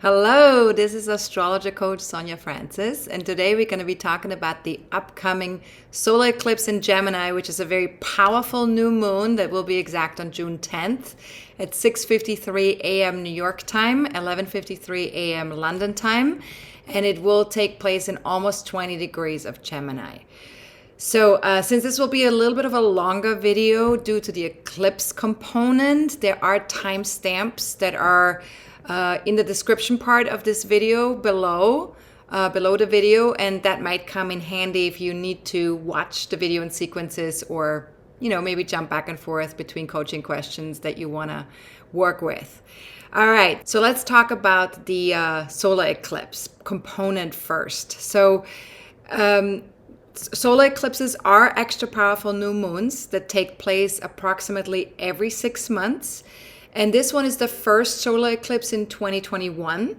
Hello, this is AstrologerCoach Sonja Francis, and today we're going to be talking about the upcoming solar eclipse in Gemini, which is a very powerful new moon that will be exact on June 10th at 6:53 a.m. New York time, 11:53 a.m. London time, and it will take place in almost 20 degrees of Gemini. So since this will be a little bit of a longer video due to the eclipse component, there are timestamps that are in the description part of this video below the video, and that might come in handy if you need to watch the video in sequences or maybe jump back and forth between coaching questions that you want to work with. All right, so let's talk about the solar eclipse component first. So solar eclipses are extra powerful new moons that take place approximately every 6 months. And this one is the first solar eclipse in 2021.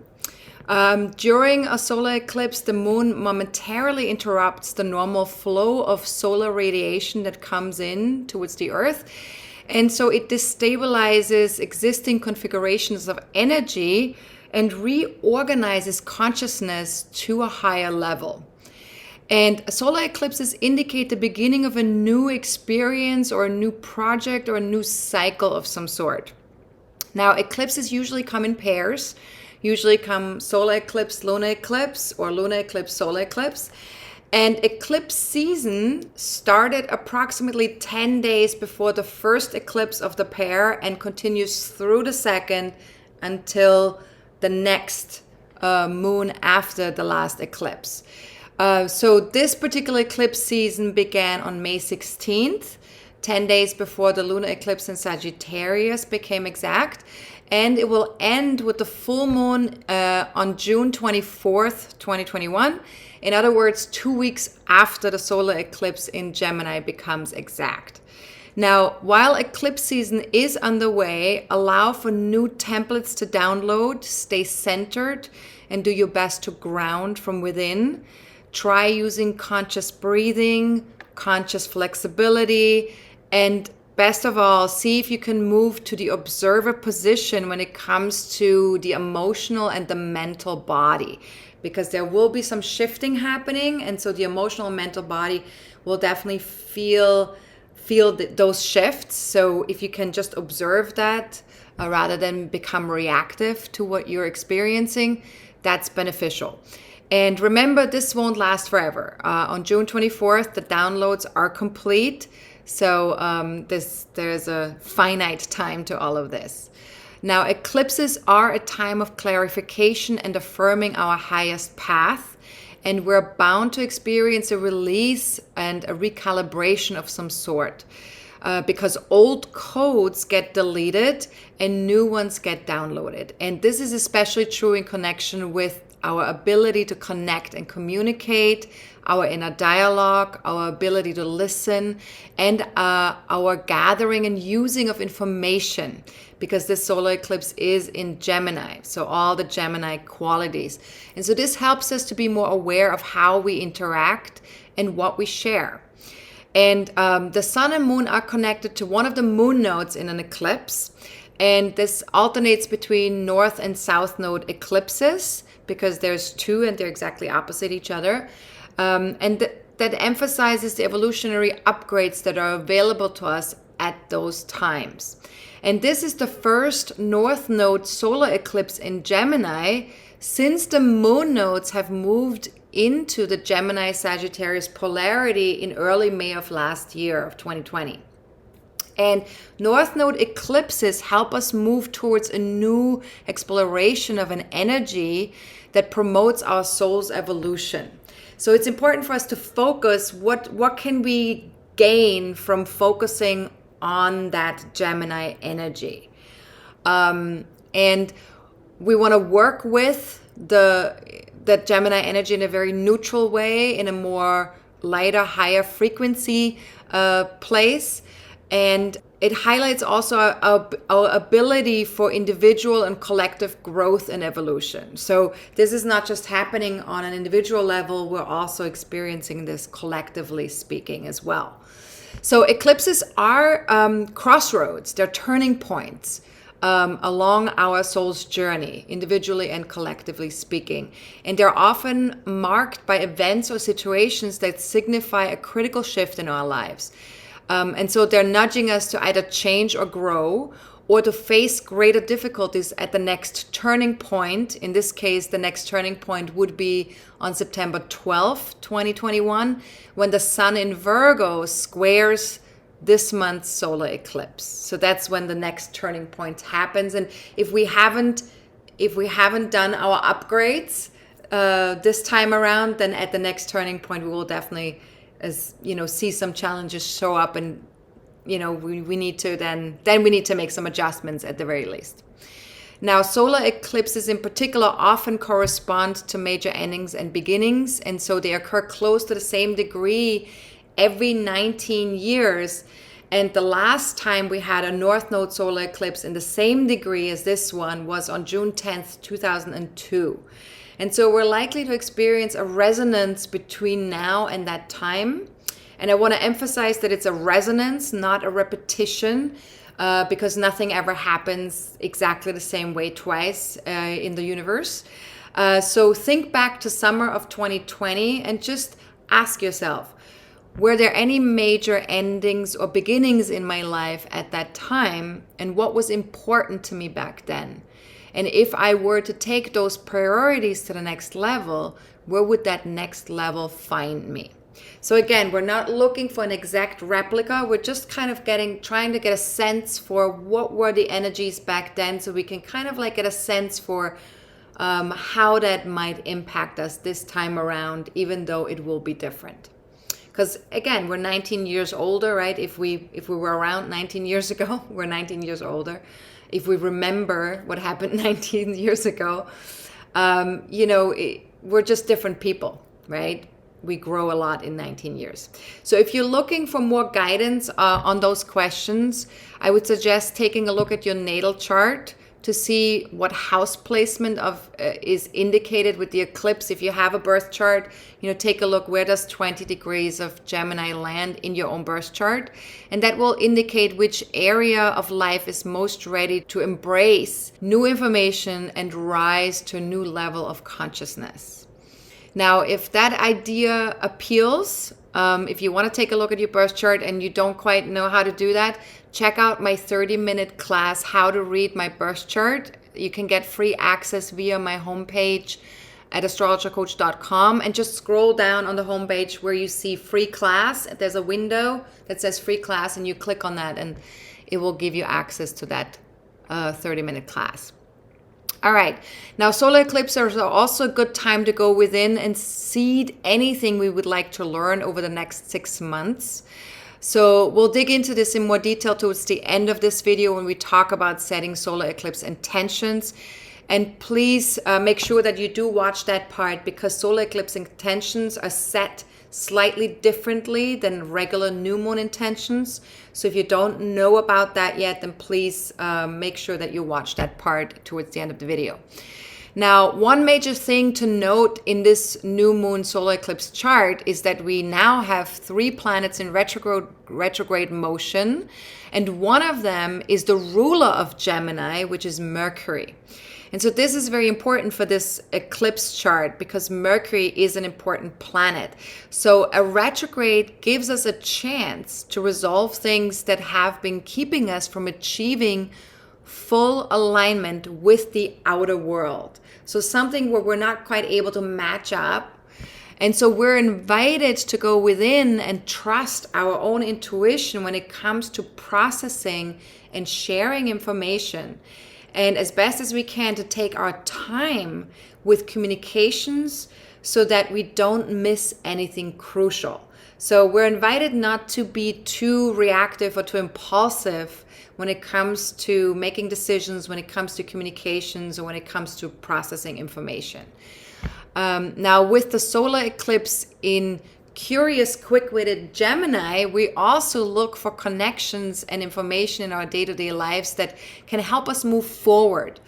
During a solar eclipse, the moon momentarily interrupts the normal flow of solar radiation that comes in towards the Earth. And so it destabilizes existing configurations of energy and reorganizes consciousness to a higher level. And solar eclipses indicate the beginning of a new experience or a new project or a new cycle of some sort. Now, eclipses usually come in pairs, usually come solar eclipse, lunar eclipse, or lunar eclipse, solar eclipse. And eclipse season started approximately 10 days before the first eclipse of the pair and continues through the second until the next moon after the last eclipse. So this particular eclipse season began on May 16th. 10 days before the lunar eclipse in Sagittarius became exact, and it will end with the full moon on June 24th, 2021. In other words, 2 weeks after the solar eclipse in Gemini becomes exact. Now, while eclipse season is underway, allow for new templates to download, stay centered, and do your best to ground from within. Try using conscious breathing, conscious flexibility, and best of all, see if you can move to the observer position when it comes to the emotional and the mental body, because there will be some shifting happening, and so the emotional and mental body will definitely feel those shifts. So if you can just observe that rather than become reactive to what you're experiencing, that's beneficial. And remember, this won't last forever. On June 24th, the downloads are complete. So there's a finite time to all of this. Now, eclipses are a time of clarification and affirming our highest path. And we're bound to experience a release and a recalibration of some sort. Because old codes get deleted and new ones get downloaded. And this is especially true in connection with our ability to connect and communicate, our inner dialogue, our ability to listen, and our gathering and using of information, because this solar eclipse is in Gemini, so all the Gemini qualities. And so this helps us to be more aware of how we interact and what we share. And the sun and moon are connected to one of the moon nodes in an eclipse. And this alternates between north and south node eclipses, because there's two and they're exactly opposite each other. That emphasizes the evolutionary upgrades that are available to us at those times. And this is the first north node solar eclipse in Gemini since the moon nodes have moved into the Gemini-Sagittarius polarity in early May of last year of 2020. And North Node eclipses help us move towards a new exploration of an energy that promotes our soul's evolution. So it's important for us to focus what can we gain from focusing on that Gemini energy. And we want to work with the Gemini energy in a very neutral way, in a more lighter, higher frequency place. And it highlights also our ability for individual and collective growth and evolution. So this is not just happening on an individual level, we're also experiencing this collectively speaking as well. So eclipses are crossroads, they're turning points. along our soul's journey, individually and collectively speaking. And they're often marked by events or situations that signify a critical shift in our lives. And so they're nudging us to either change or grow, or to face greater difficulties at the next turning point. In this case, the next turning point would be on September 12th, 2021, when the Sun in Virgo squares this month's solar eclipse. So that's when the next turning point happens. And if we haven't done our upgrades this time around, then at the next turning point we will definitely, see some challenges show up, and we need to then we need to make some adjustments at the very least. Now, solar eclipses in particular often correspond to major endings and beginnings, and so they occur close to the same degree every 19 years. And the last time we had a North Node solar eclipse in the same degree as this one was on June 10th, 2002. And so we're likely to experience a resonance between now and that time. And I want to emphasize that it's a resonance, not a repetition, because nothing ever happens exactly the same way twice in the universe. So think back to summer of 2020 and just ask yourself, were there any major endings or beginnings in my life at that time? And what was important to me back then? And if I were to take those priorities to the next level, where would that next level find me? So again, we're not looking for an exact replica. We're just kind of trying to get a sense for what were the energies back then, so we can kind of like get a sense for how that might impact us this time around, even though it will be different. Because again, we're 19 years older, right? If we were around 19 years ago, we're 19 years older. If we remember what happened 19 years ago, we're just different people, right? We grow a lot in 19 years. So if you're looking for more guidance on those questions, I would suggest taking a look at your natal chart to see what house placement is indicated with the eclipse. If you have a birth chart, take a look, where does 20 degrees of Gemini land in your own birth chart? And that will indicate which area of life is most ready to embrace new information and rise to a new level of consciousness. Now, if that idea appeals, if you want to take a look at your birth chart and you don't quite know how to do that, check out my 30-minute class, How to Read My Birth Chart. You can get free access via my homepage at astrologercoach.com, and just scroll down on the homepage where you see free class. There's a window that says free class, and you click on that and it will give you access to that 30-minute class. All right. Now, solar eclipses are also a good time to go within and seed anything we would like to learn over the next 6 months. So we'll dig into this in more detail towards the end of this video when we talk about setting solar eclipse intentions. And please make sure that you do watch that part, because solar eclipse intentions are set slightly differently than regular new moon intentions. So if you don't know about that yet, then please make sure that you watch that part towards the end of the video. Now, one major thing to note in this new moon solar eclipse chart is that we now have 3 planets in retrograde motion, and one of them is the ruler of Gemini, which is Mercury. And so this is very important for this eclipse chart, because Mercury is an important planet. So a retrograde gives us a chance to resolve things that have been keeping us from achieving full alignment with the outer world. So something where we're not quite able to match up. And so we're invited to go within and trust our own intuition when it comes to processing and sharing information. And as best as we can, to take our time with communications so that we don't miss anything crucial. So we're invited not to be too reactive or too impulsive when it comes to making decisions, when it comes to communications, or when it comes to processing information. Now, with the solar eclipse in curious, quick-witted Gemini, we also look for connections and information in our day-to-day lives that can help us move forward.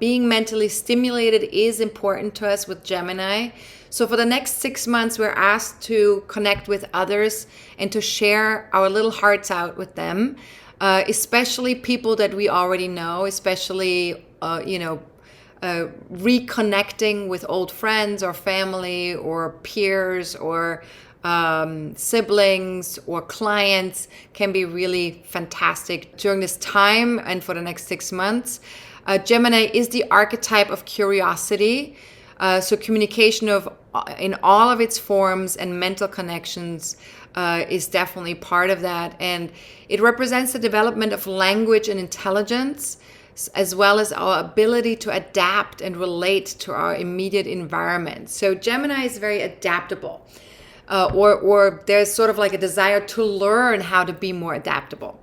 Being mentally stimulated is important to us with Gemini. So for the next 6 months, we're asked to connect with others and to share our little hearts out with them. especially people that we already know, especially, reconnecting with old friends or family or peers or siblings or clients can be really fantastic during this time and for the next 6 months. Gemini is the archetype of curiosity. So communication in all of its forms and mental connections is definitely part of that. And it represents the development of language and intelligence, as well as our ability to adapt and relate to our immediate environment. So Gemini is very adaptable, or there's sort of like a desire to learn how to be more adaptable.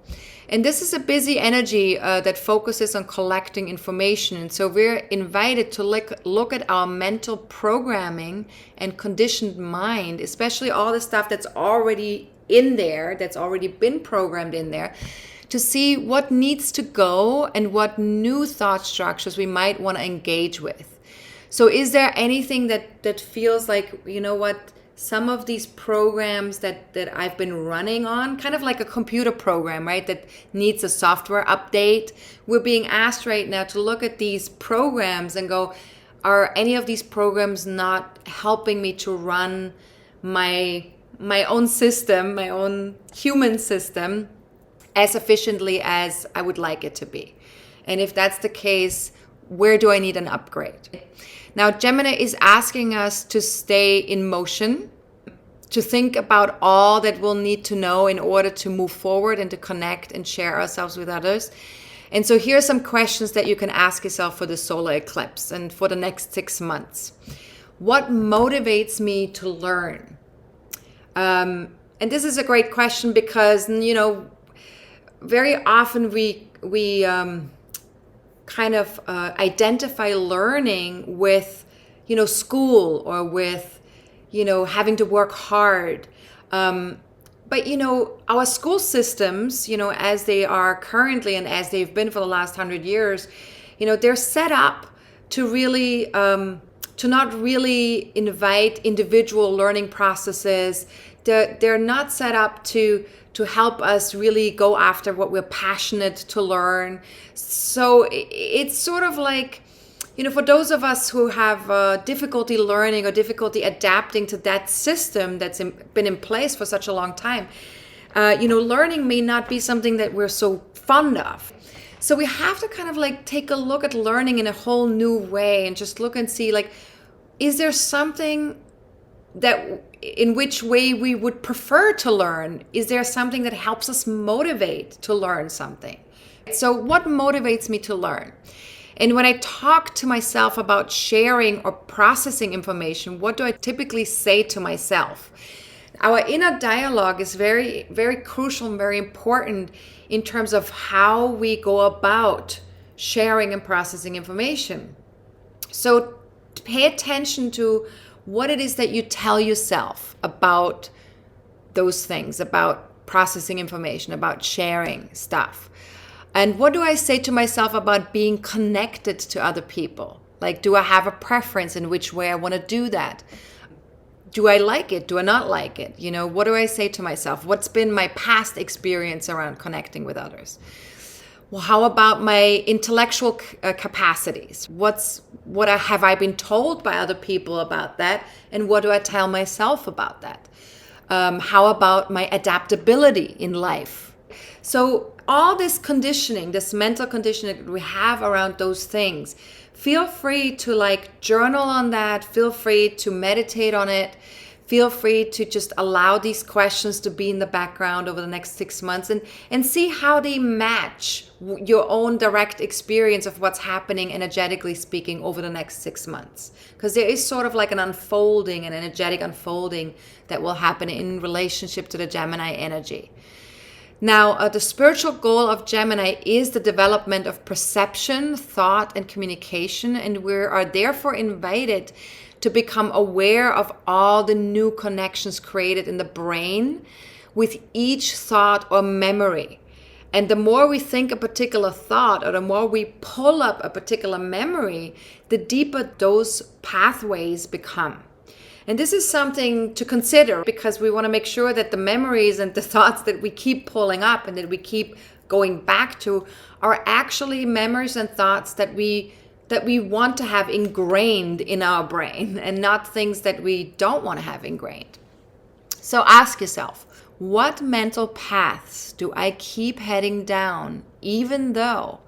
And this is a busy energy that focuses on collecting information. And so we're invited to look at our mental programming and conditioned mind, especially all the stuff that's already in there, that's already been programmed in there, to see what needs to go and what new thought structures we might want to engage with. So is there anything that feels like, you know what, some of these programs that I've been running on, kind of like a computer program, right, that needs a software update. We're being asked right now to look at these programs and go, are any of these programs not helping me to run my own system, my own human system, as efficiently as I would like it to be? And if that's the case, where do I need an upgrade? Now, Gemini is asking us to stay in motion, to think about all that we'll need to know in order to move forward and to connect and share ourselves with others. And so here are some questions that you can ask yourself for the solar eclipse and for the next 6 months. What motivates me to learn? And this is a great question because, very often we kind of identify learning with, school or with, having to work hard. But, our school systems, as they are currently and as they've been for the last 100 years, they're set up to really, to not really invite individual learning processes. They're not set up to help us really go after what we're passionate to learn. So it's sort of like, for those of us who have difficulty learning or difficulty adapting to that system that's been in place for such a long time, learning may not be something that we're so fond of. So we have to kind of like take a look at learning in a whole new way and just look and see, like, is there something that in which way we would prefer to learn? Is there something that helps us motivate to learn something? So what motivates me to learn? And when I talk to myself about sharing or processing information, what do I typically say to myself? Our inner dialogue is very, very crucial and very important in terms of how we go about sharing and processing information. So pay attention to what it is that you tell yourself about those things, about processing information, about sharing stuff. And what do I say to myself about being connected to other people? Like, do I have a preference in which way I want to do that? Do I like it? Do I not like it? What do I say to myself? What's been my past experience around connecting with others? Well, how about my intellectual capacities? What have I been told by other people about that? And what do I tell myself about that? How about my adaptability in life? So all this conditioning, this mental conditioning that we have around those things, feel free to journal on that. Feel free to meditate on it. Feel free to just allow these questions to be in the background over the next 6 months and see how they match your own direct experience of what's happening energetically speaking over the next 6 months. Because there is sort of like an unfolding, an energetic unfolding that will happen in relationship to the Gemini energy. Now, the spiritual goal of Gemini is the development of perception, thought, and communication, and we are therefore invited to become aware of all the new connections created in the brain with each thought or memory. And the more we think a particular thought or the more we pull up a particular memory, the deeper those pathways become. And this is something to consider because we want to make sure that the memories and the thoughts that we keep pulling up and that we keep going back to are actually memories and thoughts that we want to have ingrained in our brain, and not things that we don't want to have ingrained. So ask yourself, what mental paths do I keep heading down, even though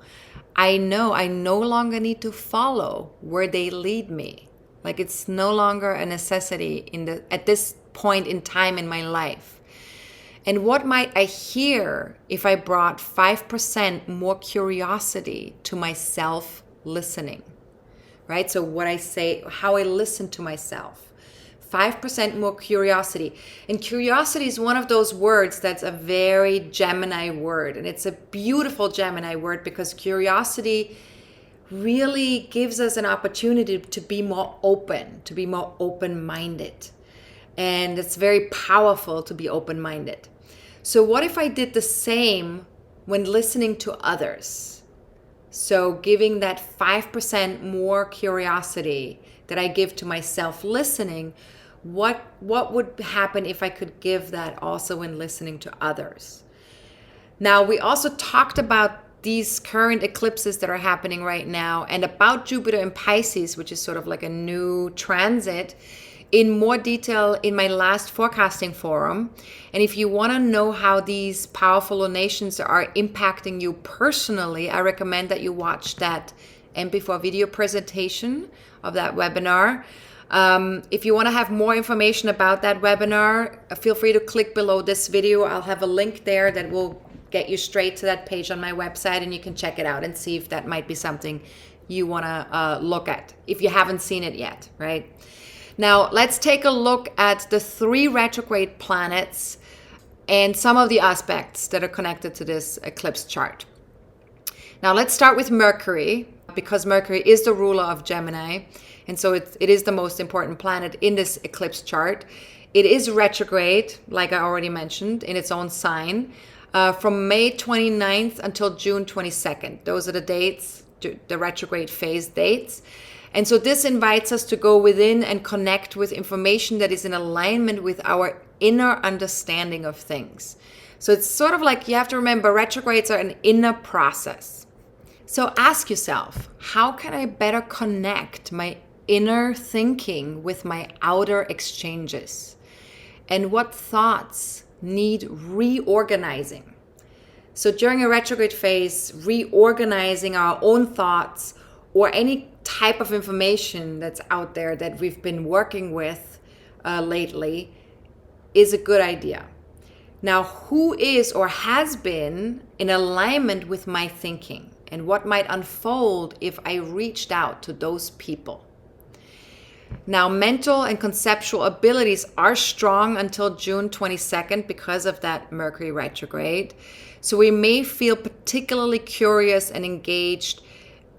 I know I no longer need to follow where they lead me? Like, it's no longer a necessity at this point in time in my life. And what might I hear if I brought 5% more curiosity to myself listening? Right? So what I say, how I listen to myself. 5% more curiosity. And curiosity is one of those words that's a very Gemini word. And it's a beautiful Gemini word because curiosity really gives us an opportunity to be more open, to be more open-minded. And it's very powerful to be open-minded. So what if I did the same when listening to others? So giving that 5% more curiosity that I give to myself listening, what would happen if I could give that also when listening to others? Now, we also talked about these current eclipses that are happening right now and about Jupiter in Pisces, which is sort of like a new transit, in more detail in my last forecasting forum. And if you want to know how these powerful lunations are impacting you personally, I recommend that you watch that MP4 video presentation of that webinar. If you want to have more information about that webinar, feel free to click below this video. I'll have a link there that will get you straight to that page on my website, and you can check it out and see if that might be something you want to look at if you haven't seen it yet, right? Now, let's take a look at the 3 retrograde planets and some of the aspects that are connected to this eclipse chart. Now, let's start with Mercury, because Mercury is the ruler of Gemini, and so it is the most important planet in this eclipse chart. It is retrograde, like I already mentioned, in its own sign, from May 29th until June 22nd. Those are the dates, the retrograde phase dates. And so this invites us to go within and connect with information that is in alignment with our inner understanding of things. So it's sort of like, you have to remember, retrogrades are an inner process. So ask yourself, how can I better connect my inner thinking with my outer exchanges? And what thoughts need reorganizing? So during a retrograde phase, reorganizing our own thoughts or any type of information that's out there that we've been working with lately is a good idea. Now, who is or has been in alignment with my thinking, and what might unfold if I reached out to those people? Now, mental and conceptual abilities are strong until June 22nd because of that Mercury retrograde. So we may feel particularly curious and engaged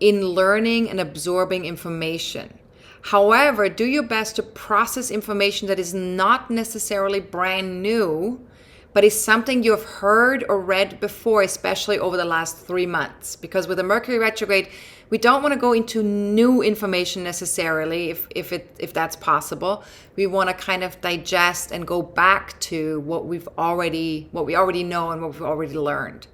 in learning and absorbing information. However, do your best to process information that is not necessarily brand new, but is something you have heard or read before, especially over the last 3 months. Because with the Mercury retrograde, we don't want to go into new information necessarily, if that's possible. We want to kind of digest and go back to what we already know and what we've already learned.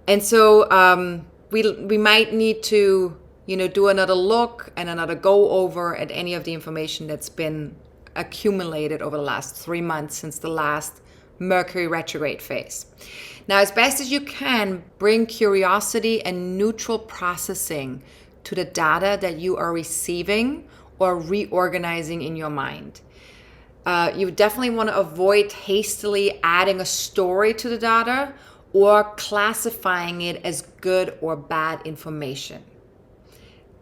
And so we might need to, do another look and another go over at any of the information that's been accumulated over the last 3 months since the last Mercury retrograde phase. Now, as best as you can, bring curiosity and neutral processing to the data that you are receiving or reorganizing in your mind. You definitely want to avoid hastily adding a story to the data or classifying it as good or bad information.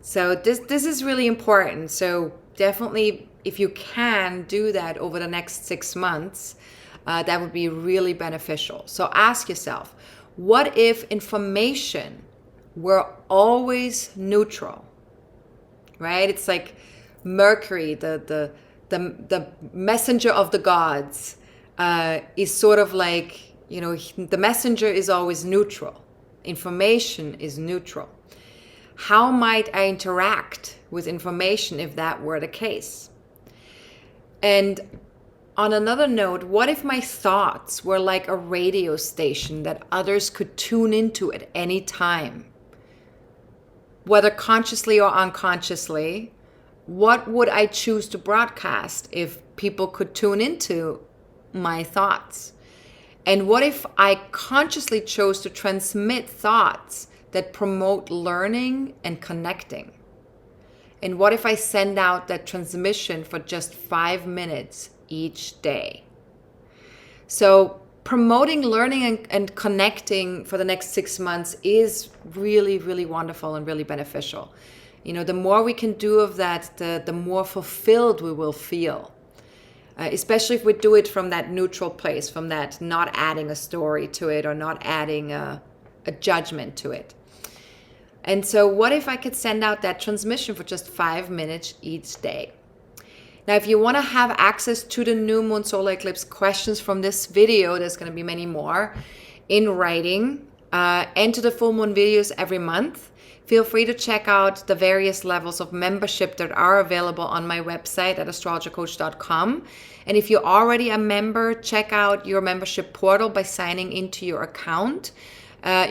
So this is really important. So definitely, if you can do that over the next 6 months, that would be really beneficial. So ask yourself, what if information were always neutral? Right? It's like Mercury, the messenger of the gods, is sort of like, the messenger is always neutral. Information is neutral. How might I interact with information if that were the case? And on another note, what if my thoughts were like a radio station that others could tune into at any time? Whether consciously or unconsciously, what would I choose to broadcast if people could tune into my thoughts? And what if I consciously chose to transmit thoughts that promote learning and connecting? And what if I send out that transmission for just 5 minutes each day? So promoting learning and connecting for the next 6 months is really, really wonderful and really beneficial. The more we can do of that, the more fulfilled we will feel. Especially if we do it from that neutral place, from that not adding a story to it or not adding a judgment to it. And so what if I could send out that transmission for just 5 minutes each day? Now, if you want to have access to the new moon solar eclipse questions from this video, there's going to be many more in writing, and to the full moon videos every month. Feel free to check out the various levels of membership that are available on my website at astrologercoach.com. And if you're already a member, check out your membership portal by signing into your account.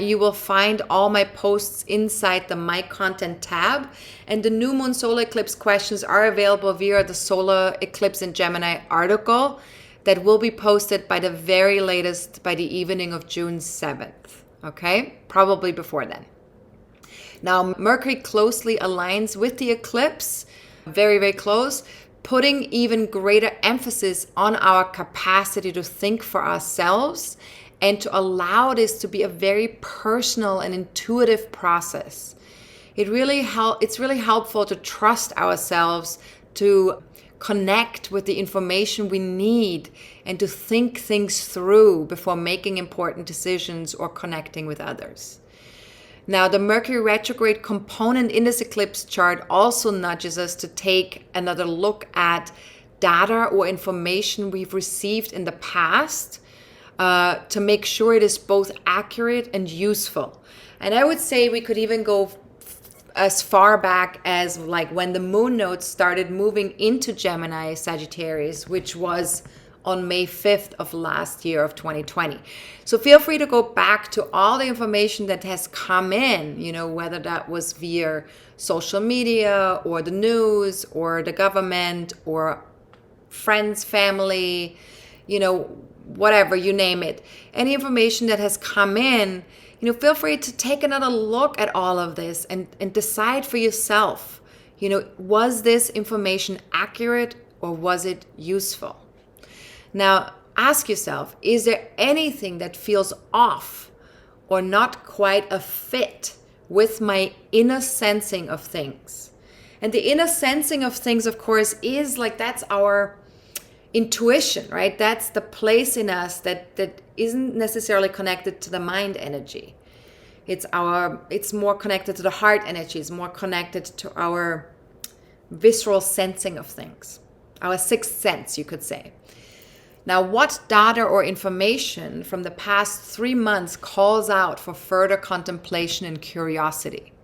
You will find all my posts inside the My Content tab. And the new moon solar eclipse questions are available via the Solar Eclipse in Gemini article that will be posted by the very latest by the evening of June 7th. Okay? Probably before then. Now, Mercury closely aligns with the eclipse, very, very close, putting even greater emphasis on our capacity to think for ourselves and to allow this to be a very personal and intuitive process. It's really helpful to trust ourselves, to connect with the information we need, and to think things through before making important decisions or connecting with others. Now, the Mercury retrograde component in this eclipse chart also nudges us to take another look at data or information we've received in the past to make sure it is both accurate and useful. And I would say we could even go as far back as like when the moon nodes started moving into Gemini-Sagittarius, which was on May 5th of last year of 2020. So feel free to go back to all the information that has come in, whether that was via social media or the news or the government or friends, family, whatever, you name it. Any information that has come in, feel free to take another look at all of this and decide for yourself, was this information accurate or was it useful? Now, ask yourself, is there anything that feels off or not quite a fit with my inner sensing of things? And the inner sensing of things, of course, is like that's our intuition, right? That's the place in us that isn't necessarily connected to the mind energy. It's more connected to the heart energy. It's more connected to our visceral sensing of things, our sixth sense, you could say. Now, what data or information from the past 3 months calls out for further contemplation and curiosity?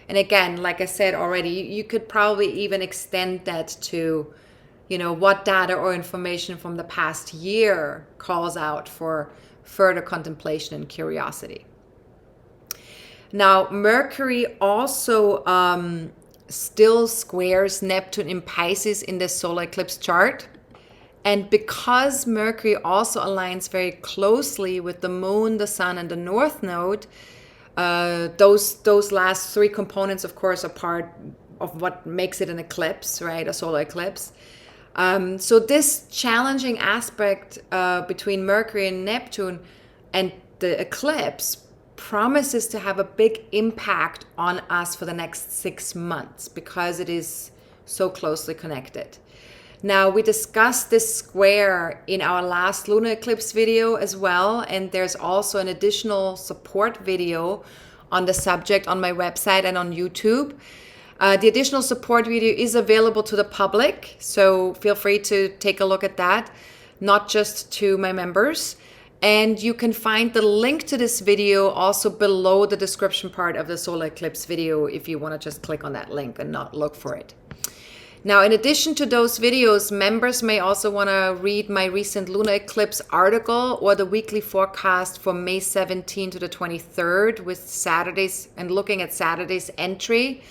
And again, like I said already, you could probably even extend that to, what data or information from the past year calls out for further contemplation and curiosity. Now, Mercury also still squares Neptune in Pisces in the solar eclipse chart. And because Mercury also aligns very closely with the moon, the sun, and the north node, those last three components, of course, are part of what makes it an eclipse, right? A solar eclipse. So this challenging aspect between Mercury and Neptune and the eclipse promises to have a big impact on us for the next 6 months because it is so closely connected. Now, we discussed this square in our last lunar eclipse video as well, and there's also an additional support video on the subject on my website and on YouTube. The additional support video is available to the public, so feel free to take a look at that, not just to my members. And you can find the link to this video also below the description part of the solar eclipse video if you want to just click on that link and not look for it. Now, in addition to those videos, members may also want to read my recent lunar eclipse article or the weekly forecast for May 17 to the 23rd with Saturdays and looking at Saturday's entry.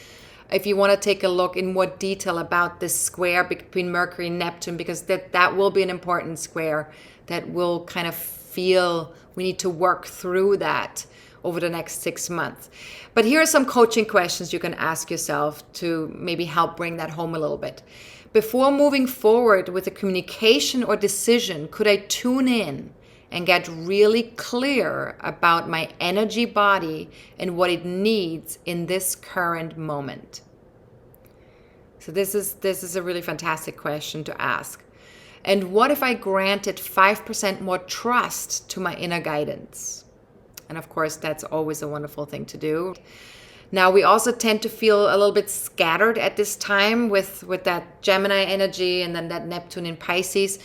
If you want to take a look in more detail about this square between Mercury and Neptune, because that will be an important square that will kind of feel we need to work through that over the next 6 months. But here are some coaching questions you can ask yourself to maybe help bring that home a little bit. Before moving forward with a communication or decision, could I tune in and get really clear about my energy body and what it needs in this current moment? So this is a really fantastic question to ask. And what if I granted 5% more trust to my inner guidance? And of course, that's always a wonderful thing to do. Now, we also tend to feel a little bit scattered at this time with that Gemini energy and then that Neptune in Pisces.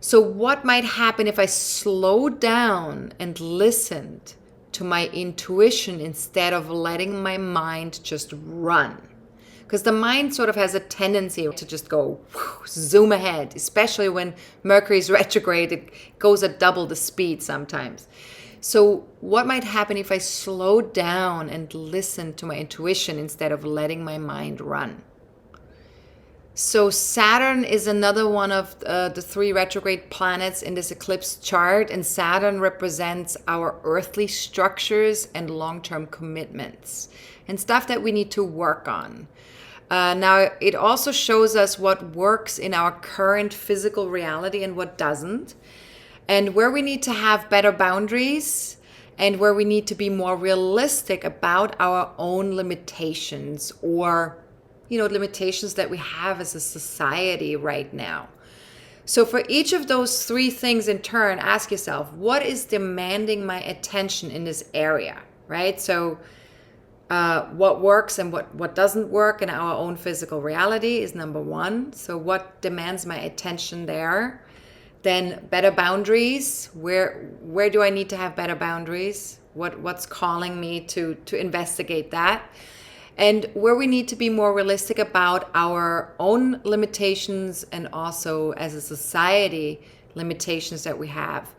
So what might happen if I slowed down and listened to my intuition instead of letting my mind just run? Because the mind sort of has a tendency to just go zoom ahead, especially when Mercury is retrograde, it goes at double the speed sometimes. So what might happen if I slowed down and listened to my intuition instead of letting my mind run? So Saturn is another one of the 3 retrograde planets in this eclipse chart, and Saturn represents our earthly structures and long-term commitments and stuff that we need to work on. Now, it also shows us what works in our current physical reality and what doesn't, and where we need to have better boundaries and where we need to be more realistic about our own limitations or, limitations that we have as a society right now. So for each of those 3 things in turn, ask yourself, what is demanding my attention in this area, right? So what works and what doesn't work in our own physical reality is number 1. So what demands my attention there? Then better boundaries. Where do I need to have better boundaries? What's calling me to investigate that? And where we need to be more realistic about our own limitations and also as a society limitations that we have.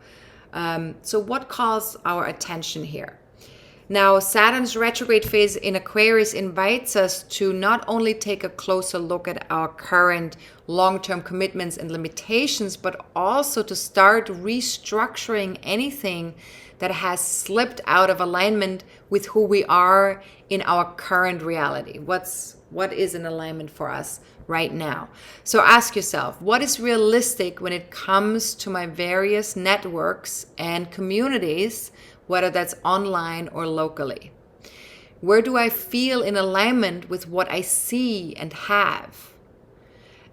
So what calls our attention here? Now, Saturn's retrograde phase in Aquarius invites us to not only take a closer look at our current long-term commitments and limitations, but also to start restructuring anything that has slipped out of alignment with who we are in our current reality. What is in alignment for us right now? So ask yourself, what is realistic when it comes to my various networks and communities, whether that's online or locally? Where do I feel in alignment with what I see and have?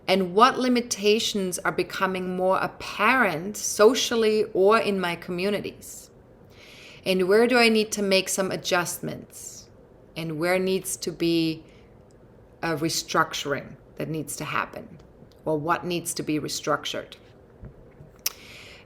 And what limitations are becoming more apparent socially or in my communities? And where do I need to make some adjustments? And where needs to be a restructuring that needs to happen? Or what needs to be restructured?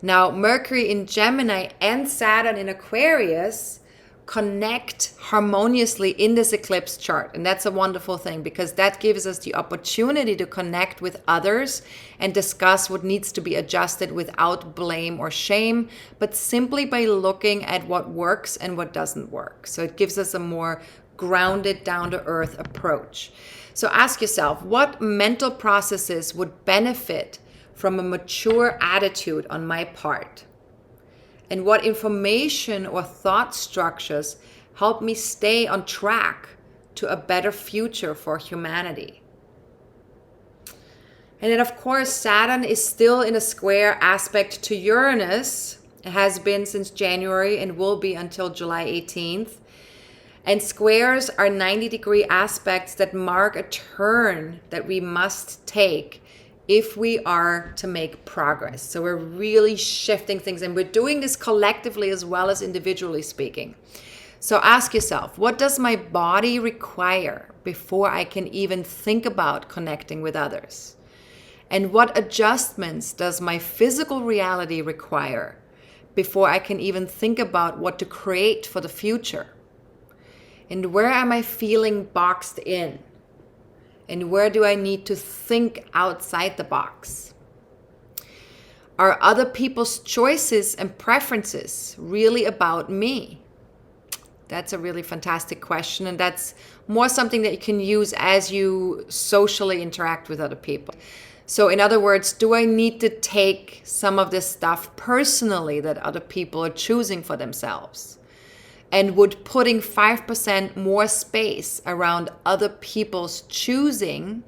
Now, Mercury in Gemini and Saturn in Aquarius connect harmoniously in this eclipse chart. And that's a wonderful thing because that gives us the opportunity to connect with others and discuss what needs to be adjusted without blame or shame, but simply by looking at what works and what doesn't work. So it gives us a more grounded, down-to-earth approach. So ask yourself, what mental processes would benefit from a mature attitude on my part? And what information or thought structures help me stay on track to a better future for humanity? And then, of course, Saturn is still in a square aspect to Uranus. It has been since January and will be until July 18th. And squares are 90-degree aspects that mark a turn that we must take if we are to make progress. So we're really shifting things, and we're doing this collectively as well as individually speaking. So ask yourself, what does my body require before I can even think about connecting with others? And what adjustments does my physical reality require before I can even think about what to create for the future? And where am I feeling boxed in? And where do I need to think outside the box? Are other people's choices and preferences really about me? That's a really fantastic question. And that's more something that you can use as you socially interact with other people. So in other words, do I need to take some of this stuff personally that other people are choosing for themselves? And would putting 5% more space around other people's choosing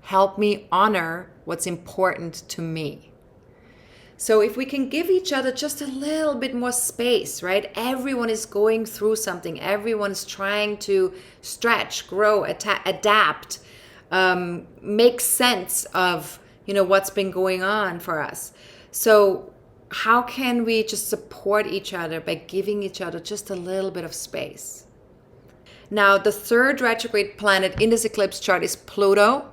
help me honor what's important to me? So if we can give each other just a little bit more space, right? Everyone is going through something. Everyone's trying to stretch, grow, adapt, make sense of, what's been going on for us. So how can we just support each other by giving each other just a little bit of space? Now, the third retrograde planet in this eclipse chart is Pluto.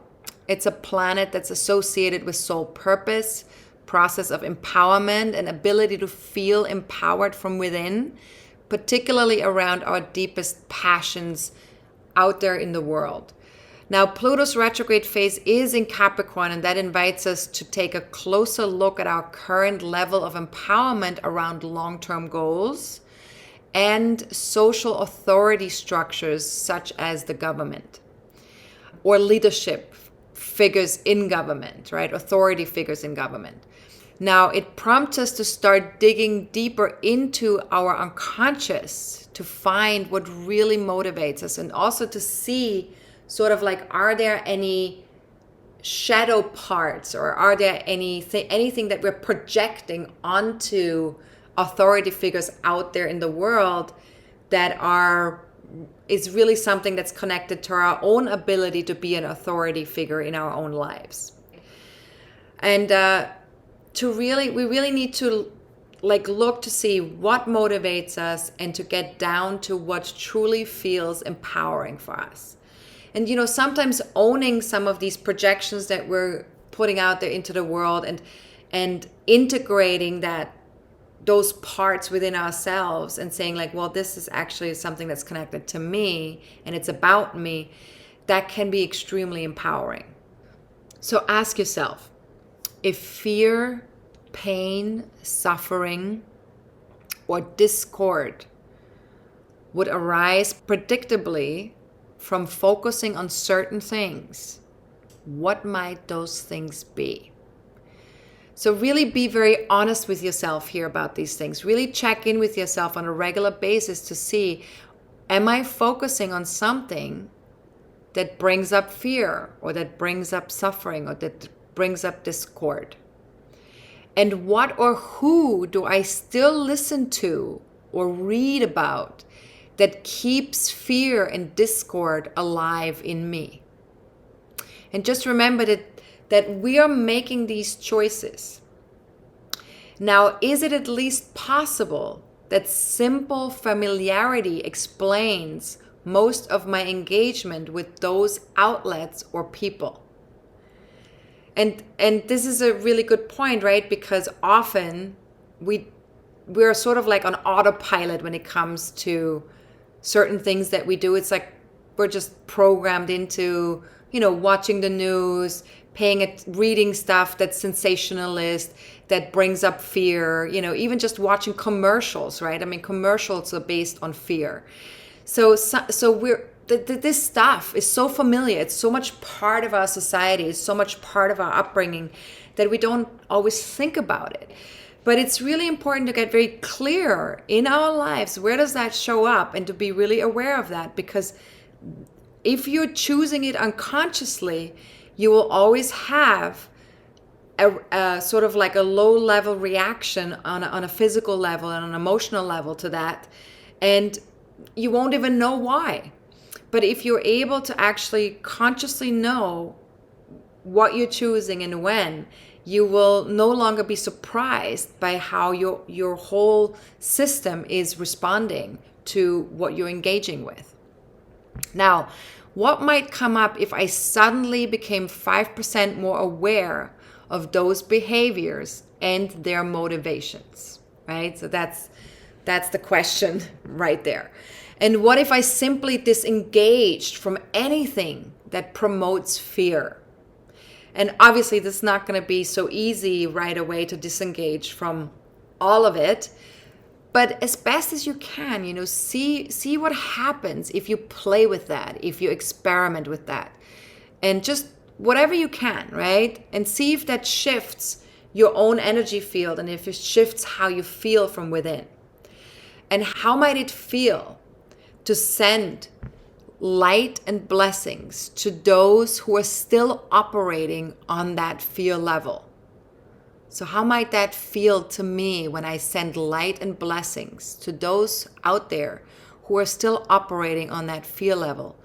It's a planet that's associated with soul purpose, process of empowerment, and ability to feel empowered from within, particularly around our deepest passions out there in the world. Now, Pluto's retrograde phase is in Capricorn, and that invites us to take a closer look at our current level of empowerment around long-term goals and social authority structures such as the government or leadership figures in government, right? Authority figures in government. Now, it prompts us to start digging deeper into our unconscious to find what really motivates us, and also to see sort of like, are there any shadow parts, or are there anything that we're projecting onto authority figures out there in the world that is really something that's connected to our own ability to be an authority figure in our own lives. And we really need to look to see what motivates us and to get down to what truly feels empowering for us. And sometimes owning some of these projections that we're putting out there into the world and integrating those parts within ourselves and saying well, this is actually something that's connected to me and it's about me, that can be extremely empowering. So ask yourself, if fear, pain, suffering, or discord would arise predictably from focusing on certain things, what might those things be? So really be very honest with yourself here about these things. Really check in with yourself on a regular basis to see, am I focusing on something that brings up fear, or that brings up suffering, or that brings up discord? And what or who do I still listen to or read about that keeps fear and discord alive in me? And just remember that we are making these choices. Now, is it at least possible that simple familiarity explains most of my engagement with those outlets or people? And this is a really good point, right? Because often we're sort of like on autopilot when it comes to certain things that we do. It's like we're just programmed into, watching the news, reading stuff that's sensationalist, that brings up fear, even just watching commercials, right? I mean, commercials are based on fear. So this stuff is so familiar. It's so much part of our society. It's so much part of our upbringing that we don't always think about it. But it's really important to get very clear in our lives, where does that show up, and to be really aware of that. Because if you're choosing it unconsciously, you will always have a sort of like a low-level reaction on a physical level and an emotional level to that. And you won't even know why. But if you're able to actually consciously know what you're choosing and when, you will no longer be surprised by how your whole system is responding to what you're engaging with. Now, what might come up if I suddenly became 5% more aware of those behaviors and their motivations, right? So that's the question right there. And what if I simply disengaged from anything that promotes fear. And obviously this is not going to be so easy right away to disengage from all of it. But as best as you can, see what happens if you play with that, if you experiment with that. And just whatever you can, right? And see if that shifts your own energy field and if it shifts how you feel from within. And how might it feel to send light and blessings to those who are still operating on that fear level? So how might that feel to me when I send light and blessings to those out there who are still operating on that fear level?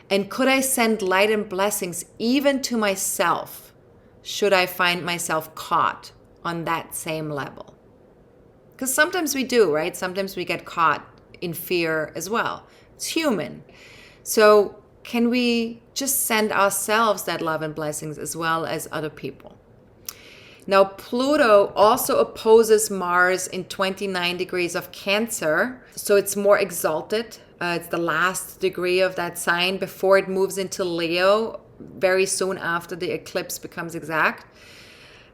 And could I send light and blessings even to myself should I find myself caught on that same level? Because sometimes we do, right? Sometimes we get caught in fear as well. It's human. So can we just send ourselves that love and blessings as well as other people? Now, Pluto also opposes Mars in 29 degrees of Cancer, so it's more exalted. It's the last degree of that sign before it moves into Leo, very soon after the eclipse becomes exact.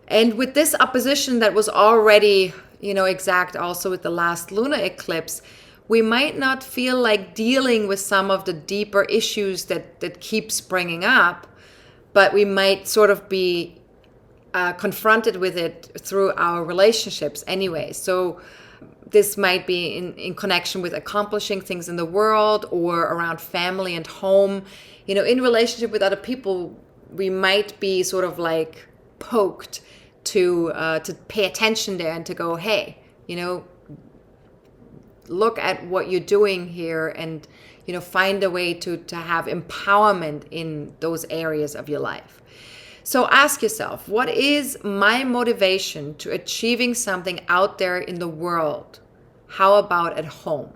And with this opposition that was already, exact also with the last lunar eclipse, we might not feel like dealing with some of the deeper issues that keep springing up, but we might sort of be confronted with it through our relationships anyway. So this might be in connection with accomplishing things in the world or around family and home. In relationship with other people, we might be sort of like poked to pay attention there and to go, hey, look at what you're doing here and, find a way to have empowerment in those areas of your life. So ask yourself, what is my motivation to achieving something out there in the world? How about at home?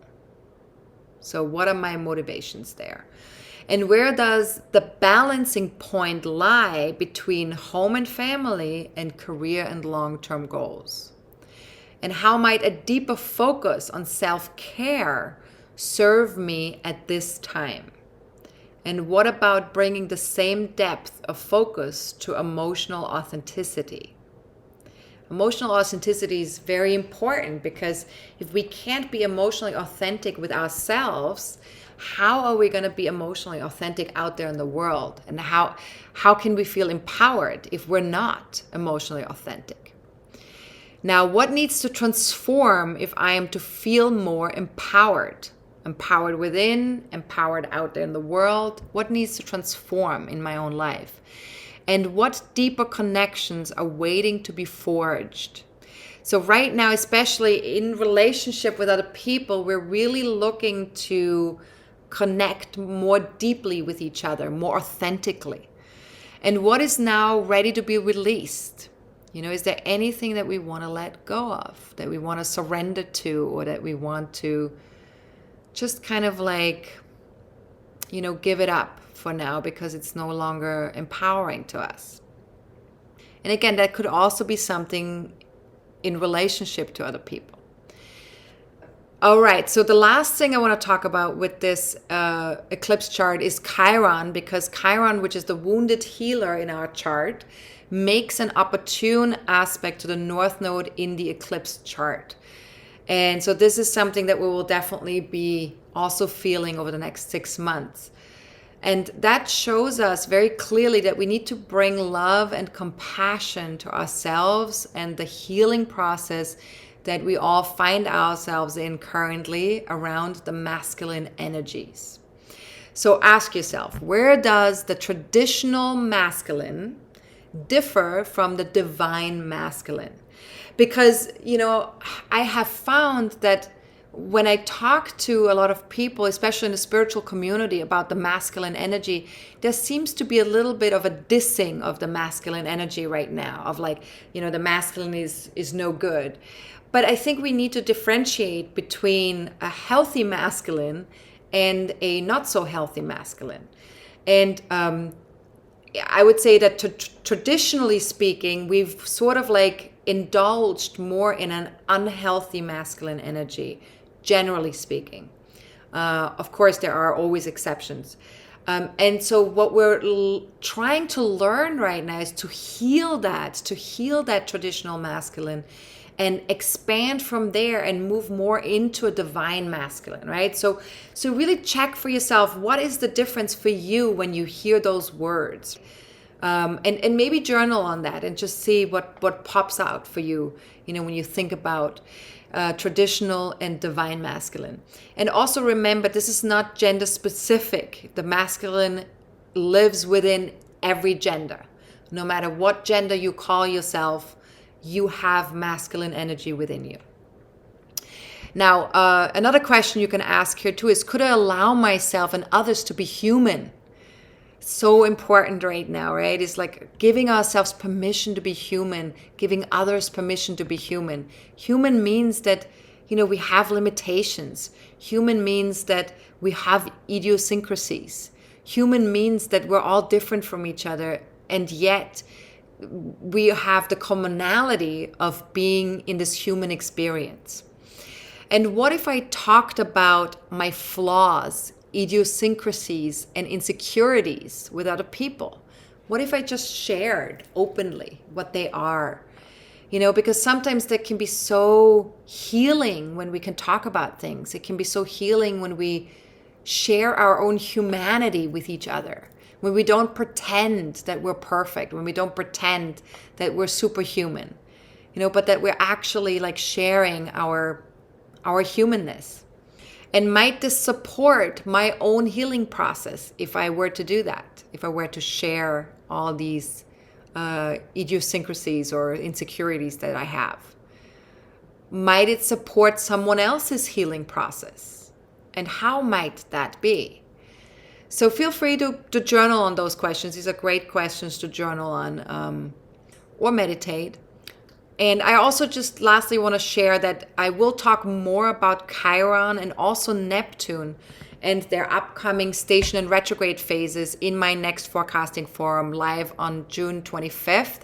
So what are my motivations there? And where does the balancing point lie between home and family and career and long-term goals? And how might a deeper focus on self-care serve me at this time? And what about bringing the same depth of focus to emotional authenticity? Emotional authenticity is very important because if we can't be emotionally authentic with ourselves, how are we going to be emotionally authentic out there in the world? And how can we feel empowered if we're not emotionally authentic? Now, what needs to transform if I am to feel more empowered? Empowered within, empowered out there in the world. What needs to transform in my own life? And what deeper connections are waiting to be forged? So right now, especially in relationship with other people, we're really looking to connect more deeply with each other, more authentically. And what is now ready to be released? Is there anything that we want to let go of, that we want to surrender to, or that we want to just kind of like, give it up for now because it's no longer empowering to us? And again, that could also be something in relationship to other people. All right, so the last thing I want to talk about with this eclipse chart is Chiron, because Chiron, which is the wounded healer in our chart, makes an opportune aspect to the North Node in the eclipse chart. And so this is something that we will definitely be also feeling over the next 6 months. And that shows us very clearly that we need to bring love and compassion to ourselves and the healing process that we all find ourselves in currently around the masculine energies. So ask yourself, where does the traditional masculine differ from the divine masculine? Because, I have found that when I talk to a lot of people, especially in the spiritual community, about the masculine energy, there seems to be a little bit of a dissing of the masculine energy right now, of like, the masculine is no good. But I think we need to differentiate between a healthy masculine and a not so healthy masculine. And I would say that traditionally speaking, we've sort of like indulged more in an unhealthy masculine energy, generally speaking. Of course, there are always exceptions. And so what we're trying to learn right now is to heal that traditional masculine and expand from there and move more into a divine masculine, right? So really check for yourself, what is the difference for you when you hear those words? And maybe journal on that and just see what pops out for you, when you think about traditional and divine masculine. And also remember, this is not gender specific. The masculine lives within every gender. No matter what gender you call yourself, you have masculine energy within you. Now, another question you can ask here too is, could I allow myself and others to be human? So important right now, right? It's like giving ourselves permission to be human, giving others permission to be human. Human means that, we have limitations. Human means that we have idiosyncrasies. Human means that we're all different from each other, and yet we have the commonality of being in this human experience. And what if I talked about my flaws, idiosyncrasies, and insecurities with other people? What if I just shared openly what they are? Because sometimes that can be so healing when we can talk about things. It can be so healing when we share our own humanity with each other, when we don't pretend that we're perfect, when we don't pretend that we're superhuman, but that we're actually like sharing our humanness. And might this support my own healing process if I were to do that, if I were to share all these idiosyncrasies or insecurities that I have? Might it support someone else's healing process? And how might that be? So feel free to journal on those questions. These are great questions to journal on or meditate. And I also just lastly want to share that I will talk more about Chiron and also Neptune and their upcoming station and retrograde phases in my next forecasting forum live on June 25th.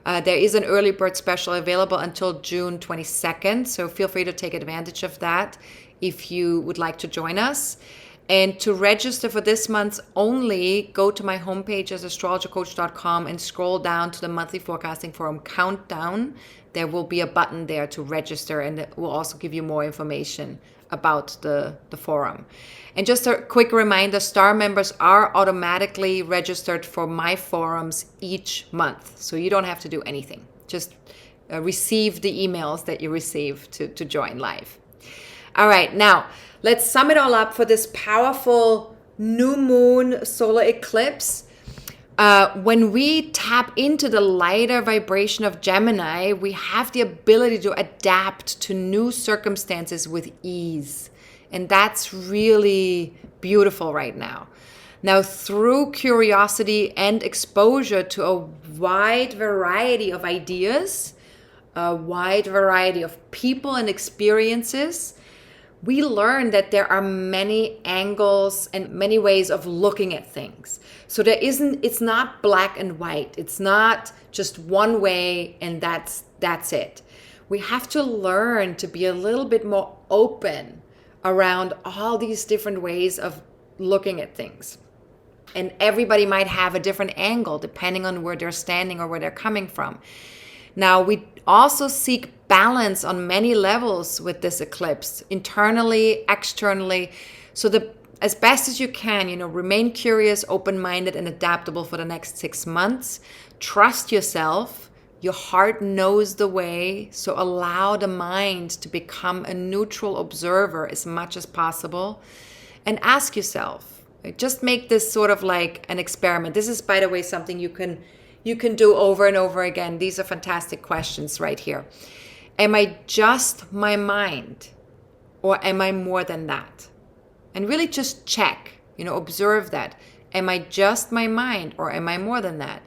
There is an early bird special available until June 22nd, so feel free to take advantage of that if you would like to join us. And to register for this month's only, go to my homepage as astrologercoach.com and scroll down to the monthly forecasting forum countdown. There will be a button there to register, and it will also give you more information about the forum. And just a quick reminder, star members are automatically registered for my forums each month. So you don't have to do anything. Just receive the emails that you receive to join live. All right, now let's sum it all up for this powerful new moon solar eclipse. When we tap into the lighter vibration of Gemini, we have the ability to adapt to new circumstances with ease. And that's really beautiful right now. Now, through curiosity and exposure to a wide variety of ideas, a wide variety of people and experiences, we learn that there are many angles and many ways of looking at things. So it's not black and white. It's not just one way and that's it. We have to learn to be a little bit more open around all these different ways of looking at things. And everybody might have a different angle depending on where they're standing or where they're coming from. Now, we also seek balance on many levels with this eclipse, internally, externally. So as best as you can, remain curious, open-minded, and adaptable for the next 6 months. Trust yourself. Your heart knows the way, so allow the mind to become a neutral observer as much as possible. And ask yourself, just make this sort of like an experiment. This is, by the way, something you can do over and over again. These are fantastic questions right here. Am I just my mind, or am I more than that? And really just check, observe that. Am I just my mind, or am I more than that?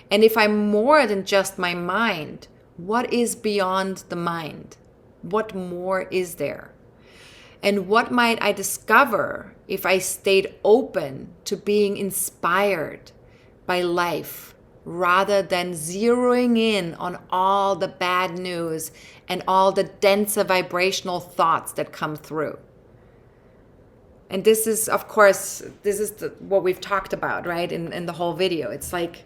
And if I'm more than just my mind, what is beyond the mind? What more is there? And what might I discover if I stayed open to being inspired by life rather than zeroing in on all the bad news and all the denser vibrational thoughts that come through? And this is, of course, what we've talked about, right, in the whole video. It's like,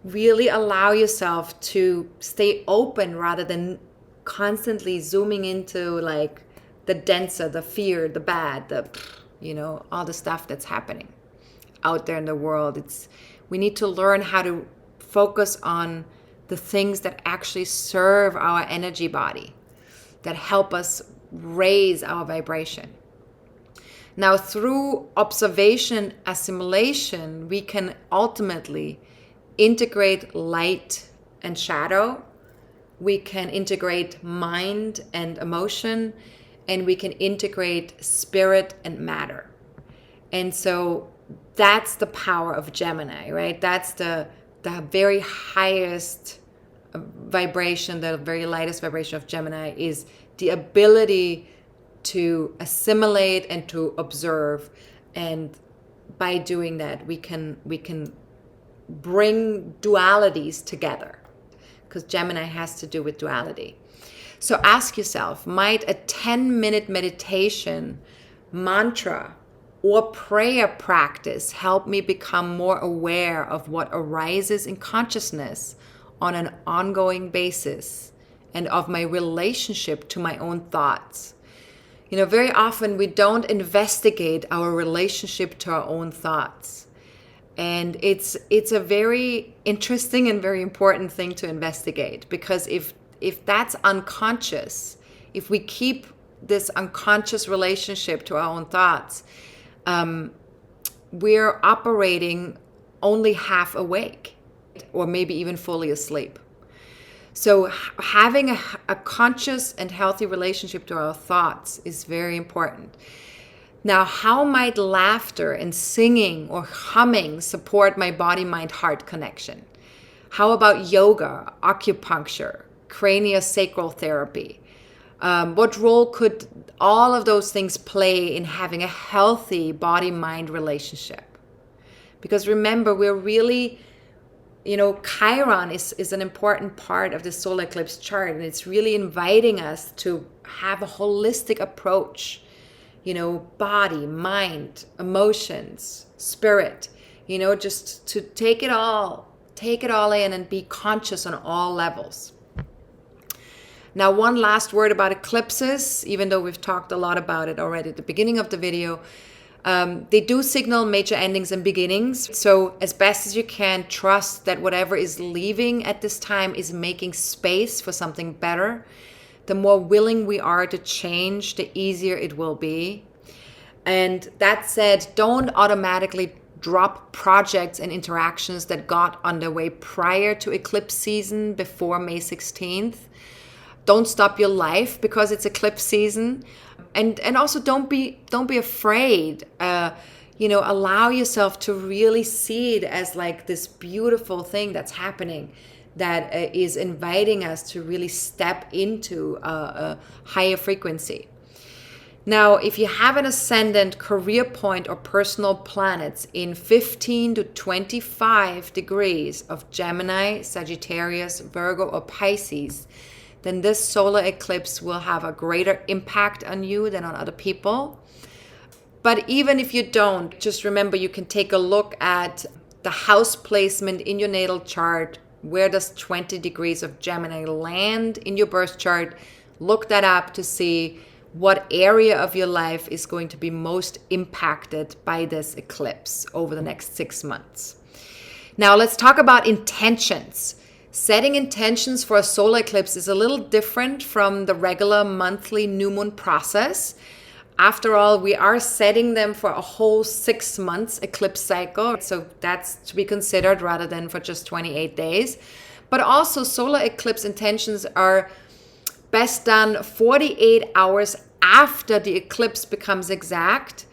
really allow yourself to stay open rather than constantly zooming into like the denser, the fear, the bad, all the stuff that's happening out there in the world. We need to learn how to focus on the things that actually serve our energy body, that help us raise our vibration. Now, through observation, assimilation, we can ultimately integrate light and shadow. We can integrate mind and emotion, and we can integrate spirit and matter. And so that's the power of Gemini, right? That's the very highest vibration, the very lightest vibration of Gemini is the ability to assimilate and to observe. And by doing that, we can bring dualities together, because Gemini has to do with duality. So ask yourself, might a 10-minute meditation, mantra, or prayer practice help me become more aware of what arises in consciousness on an ongoing basis and of my relationship to my own thoughts? Very often we don't investigate our relationship to our own thoughts. And it's a very interesting and very important thing to investigate, because if that's unconscious, if we keep this unconscious relationship to our own thoughts, we're operating only half awake, or maybe even fully asleep. So having a conscious and healthy relationship to our thoughts is very important. Now, how might laughter and singing or humming support my body-mind-heart connection? How about yoga, acupuncture, craniosacral therapy? What role could all of those things play in having a healthy body-mind relationship? Because remember, we're really, Chiron is an important part of the solar eclipse chart, and it's really inviting us to have a holistic approach. Body, mind, emotions, spirit, just to take it all in and be conscious on all levels. Now, one last word about eclipses, even though we've talked a lot about it already at the beginning of the video. They do signal major endings and beginnings. So as best as you can, trust that whatever is leaving at this time is making space for something better. The more willing we are to change, the easier it will be. And that said, don't automatically drop projects and interactions that got underway prior to eclipse season before May 16th. Don't stop your life because it's eclipse season. And also don't be afraid. Allow yourself to really see it as like this beautiful thing that's happening, that is inviting us to really step into a higher frequency. Now, if you have an ascendant, career point, or personal planets in 15 to 25 degrees of Gemini, Sagittarius, Virgo, or Pisces, then this solar eclipse will have a greater impact on you than on other people. But even if you don't, just remember you can take a look at the house placement in your natal chart. Where does 20 degrees of Gemini land in your birth chart? Look that up to see what area of your life is going to be most impacted by this eclipse over the next 6 months. Now let's talk about intentions. Setting intentions for a solar eclipse is a little different from the regular monthly new moon process. After all, we are setting them for a whole 6 months eclipse cycle. So that's to be considered rather than for just 28 days. But also solar eclipse intentions are best done 48 hours after the eclipse becomes exact,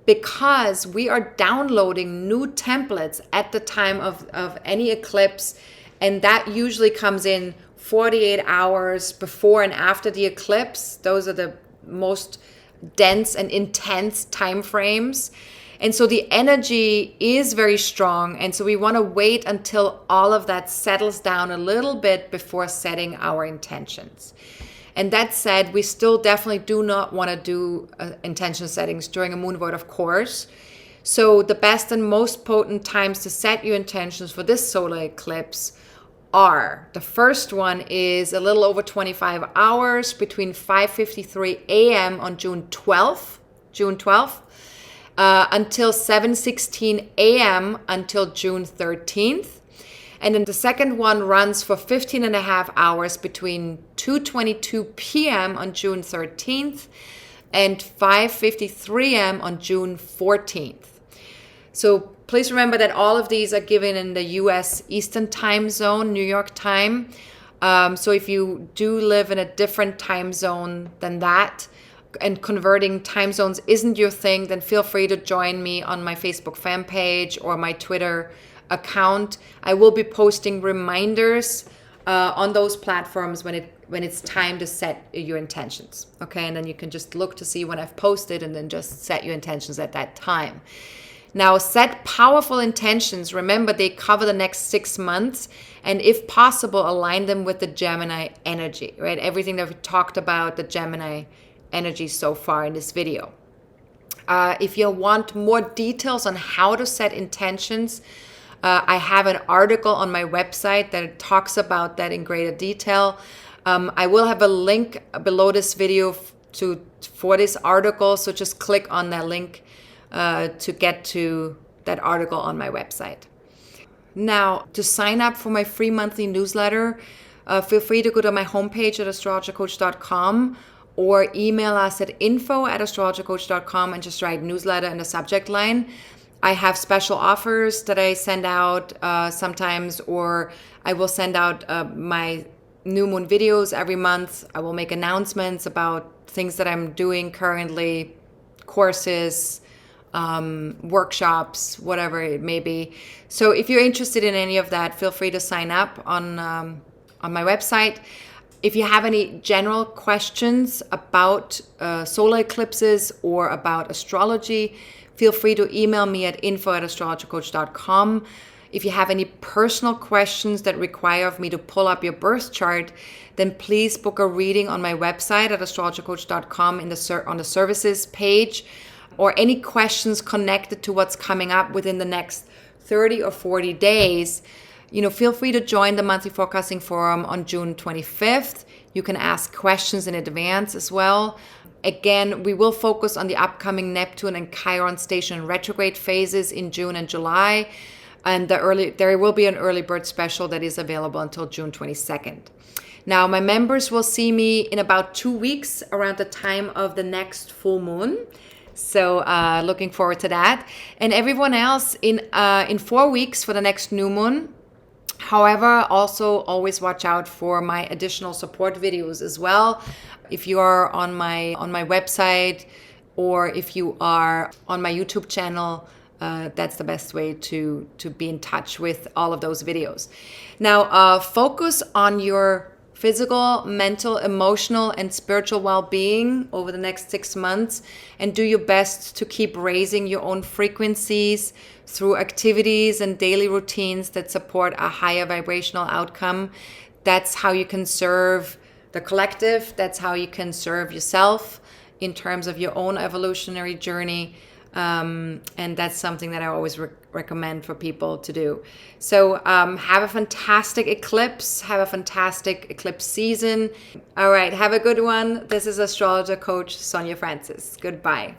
because we are downloading new templates at the time of any eclipse. And that usually comes in 48 hours before and after the eclipse. Those are the most dense and intense time frames. And so the energy is very strong. And so we want to wait until all of that settles down a little bit before setting our intentions. And that said, we still definitely do not want to do intention settings during a moon void, of course. So the best and most potent times to set your intentions for this solar eclipse are, the first one is a little over 25 hours between 5:53 a.m. on June 12th, until 7:16 a.m. until June 13th. And then the second one runs for 15 and a half hours between 2:22 p.m. on June 13th and 5:53 a.m. on June 14th. So please remember that all of these are given in the US Eastern time zone, New York time. So if you do live in a different time zone than that, and converting time zones isn't your thing, then feel free to join me on my Facebook fan page or my Twitter account. I will be posting reminders on those platforms when it's time to set your intentions. Okay, and then you can just look to see when I've posted and then just set your intentions at that time. Now, set powerful intentions. Remember, they cover the next 6 months, and if possible, align them with the Gemini energy, right? Everything that we talked about, the Gemini energy so far in this video. If you want more details on how to set intentions, I have an article on my website that talks about that in greater detail. I will have a link below this video for this article, so just click on that link to get to that article on my website. Now, to sign up for my free monthly newsletter, feel free to go to my homepage at astrologercoach.com or email us at info@astrologercoach.com and just write newsletter in the subject line. I have special offers that I send out sometimes, or I will send out my new moon videos every month. I will make announcements about things that I'm doing currently, courses, workshops, whatever it may be. So if you're interested in any of that, feel free to sign up on my website. If you have any general questions about solar eclipses or about astrology, feel free to email me at info@astrologercoach.com. If you have any personal questions that require of me to pull up your birth chart, then please book a reading on my website at astrologercoach.com on the services page, or any questions connected to what's coming up within the next 30 or 40 days. Feel free to join the monthly forecasting forum on June 25th. You can ask questions in advance as well. Again, we will focus on the upcoming Neptune and Chiron station retrograde phases in June and July. And there will be an early bird special that is available until June 22nd. Now, my members will see me in about 2 weeks around the time of the next full moon. So looking forward to that. And everyone else in 4 weeks for the next new moon. However, also always watch out for my additional support videos as well. If you are on my website, or if you are on my YouTube channel, that's the best way to be in touch with all of those videos. Now, focus on your physical, mental, emotional, and spiritual well-being over the next 6 months, and do your best to keep raising your own frequencies through activities and daily routines that support a higher vibrational outcome. That's how you can serve the collective. That's how you can serve yourself in terms of your own evolutionary journey. And that's something that I always recommend for people to do. So have a fantastic eclipse. Have a fantastic eclipse season. All right, have a good one. This is Astrologer Coach Sonja Francis. Goodbye.